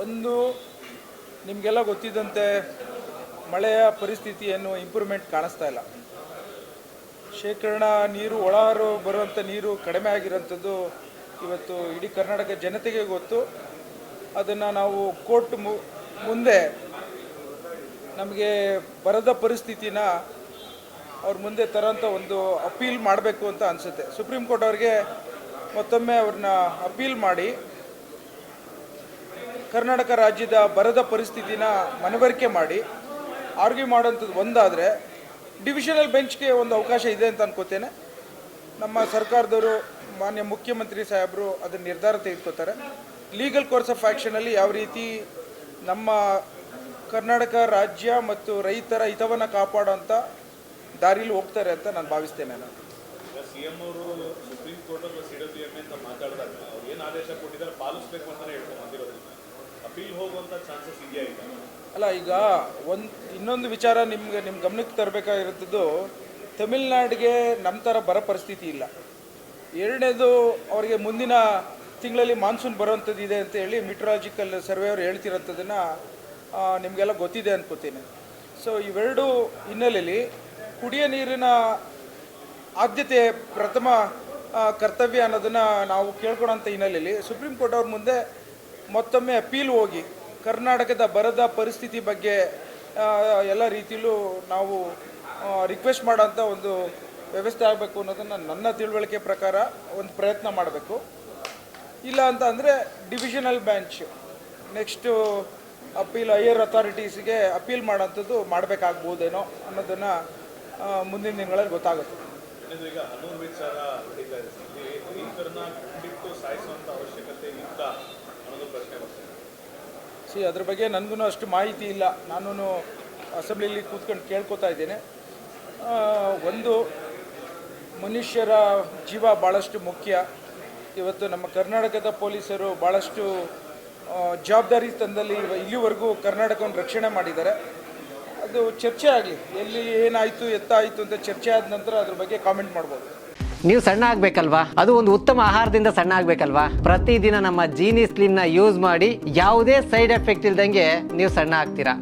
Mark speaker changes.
Speaker 1: ಒಂದು ನಿಮಗೆಲ್ಲ ಗೊತ್ತಿದ್ದಂತೆ ಮಳೆಯ ಪರಿಸ್ಥಿತಿ ಏನು ಇಂಪ್ರೂವ್ಮೆಂಟ್ ಕಾಣಿಸ್ತಾ ಇಲ್ಲ. ಶೇಖರಣಾ ನೀರು ಒಳಹರು ಬರುವಂಥ ನೀರು ಕಡಿಮೆ ಆಗಿರೋಂಥದ್ದು ಇವತ್ತು ಇಡೀ ಕರ್ನಾಟಕ ಜನತೆಗೆ ಗೊತ್ತು. ಅದನ್ನು ನಾವು ಕೋರ್ಟ್ ಮುಂದೆ ನಮಗೆ ಬರದ ಪರಿಸ್ಥಿತಿನ ಅವ್ರ ಮುಂದೆ ತರೋಂಥ ಒಂದು ಅಪೀಲ್ ಮಾಡಬೇಕು ಅಂತ ಅನಿಸುತ್ತೆ. ಸುಪ್ರೀಂ ಕೋರ್ಟ್ ಅವ್ರಿಗೆ ಮತ್ತೊಮ್ಮೆ ಅವ್ರನ್ನ ಅಪೀಲ್ ಮಾಡಿ ಕರ್ನಾಟಕ ರಾಜ್ಯದ ಬರದ ಪರಿಸ್ಥಿತಿನ ಮನವರಿಕೆ ಮಾಡಿ ಆರ್ಗ್ಯೂ ಮಾಡೋಂಥದ್ದು ಒಂದಾದರೆ ಡಿವಿಷನಲ್ ಬೆಂಚ್ಗೆ ಒಂದು ಅವಕಾಶ ಇದೆ ಅಂತ ಅನ್ಕೋತೇನೆ. ನಮ್ಮ ಸರ್ಕಾರದವರು ಮಾನ್ಯ ಮುಖ್ಯಮಂತ್ರಿ ಸಾಹೇಬರು ಅದನ್ನು ನಿರ್ಧಾರ ತೆಗೆದುಕೋತಾರೆ. ಲೀಗಲ್ ಕೋರ್ಸ್ ಆಫ್ ಆ್ಯಕ್ಷನಲ್ಲಿ ಯಾವ ರೀತಿ ನಮ್ಮ ಕರ್ನಾಟಕ ರಾಜ್ಯ ಮತ್ತು ರೈತರ ಹಿತವನ್ನು ಕಾಪಾಡೋಂಥ ದಾರಿಲಿ ಹೋಗ್ತಾರೆ ಅಂತ ನಾನು ಭಾವಿಸ್ತೇನೆ. ನಾನು
Speaker 2: ಸಿಎಂ ಅವರು ಸುಪ್ರೀಂ ಕೋರ್ಟ್ ಅಥವಾ ಸಿಡಬ್ಲ್ಯೂಎಂ ಅಂತ ಮಾತಾಡಿದಾಗ ಅವ್ರು ಏನು ಆದೇಶ ಕೊಟ್ಟಿದ್ದಾರೆ ಪಾಲಿಸಬೇಕು ಅಂತಲೇ ಹೇಳ್ತಾರೆ. ಬಂದಿರೋದ್ರಿಂದ ಅಪೀಲ್ ಹೋಗುವಂಥ ಚಾನ್ಸಸ್ ಇದೆಯಾ ಈಗ?
Speaker 1: ಅಲ್ಲ, ಈಗ ಇನ್ನೊಂದು ವಿಚಾರ ನಿಮ್ಮ ಗಮನಕ್ಕೆ ತರಬೇಕಾಗಿರುತ್ತದ್ದು, ತಮಿಳ್ನಾಡಿಗೆ ನಮ್ಮ ಥರ ಬರೋ ಪರಿಸ್ಥಿತಿ ಇಲ್ಲ. ಎರಡನೇದು, ಅವರಿಗೆ ಮುಂದಿನ ತಿಂಗಳಲ್ಲಿ ಮಾನ್ಸೂನ್ ಬರೋವಂಥದ್ದು ಇದೆ ಅಂತ ಹೇಳಿ ಮಿಟ್ರಾಲಜಿಕಲ್ ಸರ್ವೆ ಅವರು ಹೇಳ್ತಿರೋಂಥದ್ದನ್ನು ನಿಮಗೆಲ್ಲ ಗೊತ್ತಿದೆ ಅನ್ಕೋತೀನಿ. ಸೊ ಇವೆರಡು ಹಿನ್ನೆಲೆಯಲ್ಲಿ ಕುಡಿಯೋ ನೀರಿನ ಆದ್ಯತೆ ಪ್ರಥಮ ಕರ್ತವ್ಯ ಅನ್ನೋದನ್ನು ನಾವು ಕೇಳ್ಕೊಳೋಂಥ ಹಿನ್ನೆಲೆಯಲ್ಲಿ ಸುಪ್ರೀಂ ಕೋರ್ಟ್ ಅವ್ರ ಮುಂದೆ ಮತ್ತೊಮ್ಮೆ ಅಪೀಲ್ ಹೋಗಿ ಕರ್ನಾಟಕದ ಬರದ ಪರಿಸ್ಥಿತಿ ಬಗ್ಗೆ ಎಲ್ಲ ರೀತಿಯಲ್ಲೂ ನಾವು ರಿಕ್ವೆಸ್ಟ್ ಮಾಡೋಂಥ ಒಂದು ವ್ಯವಸ್ಥೆ ಆಗಬೇಕು ಅನ್ನೋದನ್ನು ನನ್ನ ತಿಳುವಳಿಕೆ ಪ್ರಕಾರ ಒಂದು ಪ್ರಯತ್ನ ಮಾಡಬೇಕು. ಇಲ್ಲ ಅಂತ ಅಂದರೆ divisional bench next appeal higher ಅಥಾರಿಟೀಸ್ಗೆ ಅಪೀಲ್ ಮಾಡೋಂಥದ್ದು ಮಾಡಬೇಕಾಗ್ಬೋದೇನೋ ಅನ್ನೋದನ್ನು ಮುಂದಿನ ದಿನಗಳಲ್ಲಿ ಗೊತ್ತಾಗುತ್ತೆ.
Speaker 2: ಈಗ ಹನ್ನೂರು ವಿಚಾರ ನಡೀತಾ ಇದೆ. ರೈತರನ್ನ ಖಂಡಿತ ಸಾಯಿಸುವಂಥ ಅವಶ್ಯಕತೆ ಇಲ್ಲ ಅನ್ನೋದು ಪ್ರಶ್ನೆ ಬರ್ತದೆ.
Speaker 1: ಅದ್ರ ಬಗ್ಗೆ ನನಗೂ ಅಷ್ಟು ಮಾಹಿತಿ ಇಲ್ಲ. ನಾನು ಅಸೆಂಬ್ಲಿಲಿ ಕೂತ್ಕೊಂಡು ಕೇಳ್ಕೊತಾ ಇದ್ದೇನೆ. ಒಂದು, ಮನುಷ್ಯರ ಜೀವ ಭಾಳಷ್ಟು ಮುಖ್ಯ. ಇವತ್ತು ನಮ್ಮ ಕರ್ನಾಟಕದ ಪೊಲೀಸರು ಭಾಳಷ್ಟು ಜವಾಬ್ದಾರಿ ತಂದಲ್ಲಿ ಇಲ್ಲಿವರೆಗೂ ಕರ್ನಾಟಕವನ್ನು ರಕ್ಷಣೆ ಮಾಡಿದ್ದಾರೆ. ಅದು ಚರ್ಚೆ ಆಗಲಿ, ಎಲ್ಲಿ ಏನಾಯಿತು ಎತ್ತಾಯಿತು ಅಂತ ಚರ್ಚೆ ಆದ ನಂತರ ಅದ್ರ ಬಗ್ಗೆ ಕಾಮೆಂಟ್ ಮಾಡ್ಬೋದು.
Speaker 3: ನೀವು ಸಣ್ಣ ಆಗಬೇಕಲ್ವಾ? ಅದು ಒಂದು ಉತ್ತಮ ಆಹಾರದಿಂದ ಸಣ್ಣ ಆಗಬೇಕಲ್ವಾ? ಪ್ರತಿದಿನ ನಮ್ಮ ಜೀನಿ ಸ್ಲಿಮ್ನ ಯೂಸ್ ಮಾಡಿ ಯಾವುದೇ ಸೈಡ್ ಎಫೆಕ್ಟ್ ಇಲ್ದಂಗೆ ನೀವು ಸಣ್ಣ ಆಗ್ತೀರಾ.